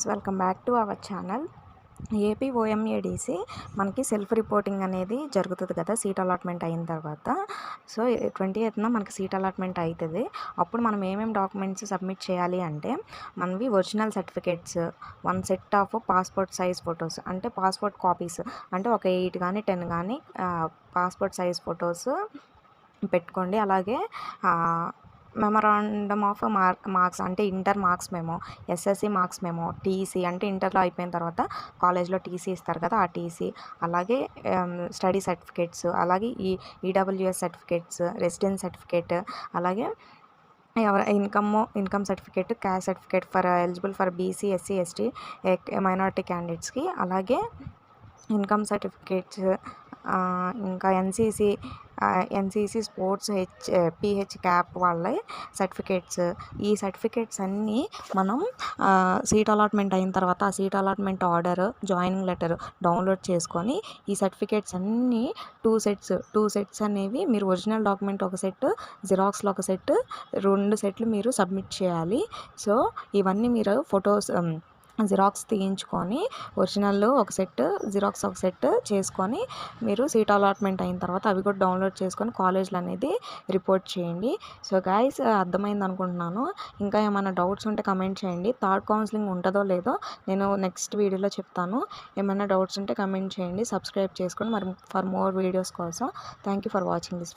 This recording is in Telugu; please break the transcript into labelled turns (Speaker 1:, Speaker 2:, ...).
Speaker 1: Friends, welcome back to our channel. AP OMADC మనకి సెల్ఫ్ రిపోర్టింగ్ అనేది జరుగుతుంది కదా సీట్ అలాట్మెంట్ అయిన తర్వాత. సో 28న మనకి సీట్ అలాట్మెంట్ అవుతుంది. అప్పుడు మనం ఏమేమి డాక్యుమెంట్స్ సబ్మిట్ చేయాలి అంటే మనవి original certificates, 1 set of passport size photos, అంటే పాస్పోర్ట్ కాపీస్, అంటే ఒక 8 కానీ 10 కానీ పాస్పోర్ట్ సైజ్ ఫొటోస్ పెట్టుకోండి. అలాగే మెమరాండమ్ ఆఫ్ మార్క్స్, అంటే inter marks memo, SSC marks memo, TC అంటే ఇంటర్లో అయిపోయిన తర్వాత కాలేజ్లో టీసీ ఇస్తారు కదా ఆ టీసీ, అలాగే స్టడీ సర్టిఫికేట్స్, అలాగే ఈడబ్ల్యూఎస్ సర్టిఫికేట్స్, రెసిడెన్స్ సర్టిఫికేట్, అలాగే income certificate, caste certificate for eligible for BC, SC, ST, minority క్యాండిడేట్స్కి, అలాగే ఇన్కమ్ సర్టిఫికేట్స్, ఇంకా ఎన్సీసీ స్పోర్ట్స్ పిహెచ్ క్యాప్ వాళ్ళ సర్టిఫికేట్స్. ఈ సర్టిఫికేట్స్ అన్నీ మనం సీట్ అలాట్మెంట్ అయిన తర్వాత ఆ seat allotment order, joining letter download చేసుకొని ఈ సర్టిఫికేట్స్ అన్నీ టూ సెట్స్ అనేవి మీరు ఒరిజినల్ డాక్యుమెంట్ ఒక సెట్, జిరాక్స్లో ఒక సెట్, 2 సెట్లు మీరు సబ్మిట్ చేయాలి. సో ఇవన్నీ మీరు ఫొటోస్ జిరాక్స్ తీయించుకొని ఒరిజినల్ ఒక సెట్, జిరాక్స్ ఒక సెట్ చేసుకొని మీరు సీట్ అలాట్మెంట్ అయిన తర్వాత అవి కూడా డౌన్లోడ్ చేసుకొని కాలేజ్లో అనేది రిపోర్ట్ చేయండి. సో గైస్, అర్థమైంది అనుకుంటున్నాను. ఇంకా ఏమైనా డౌట్స్ ఉంటే కమెంట్ చేయండి. థర్డ్ కౌన్సిలింగ్ ఉంటుందో లేదో నేను నెక్స్ట్ వీడియోలో చెప్తాను. ఏమైనా డౌట్స్ ఉంటే కమెంట్ చేయండి. సబ్స్క్రైబ్ చేసుకోండి మరి ఫర్ మోర్ వీడియోస్ కోసం. Thank you for watching this.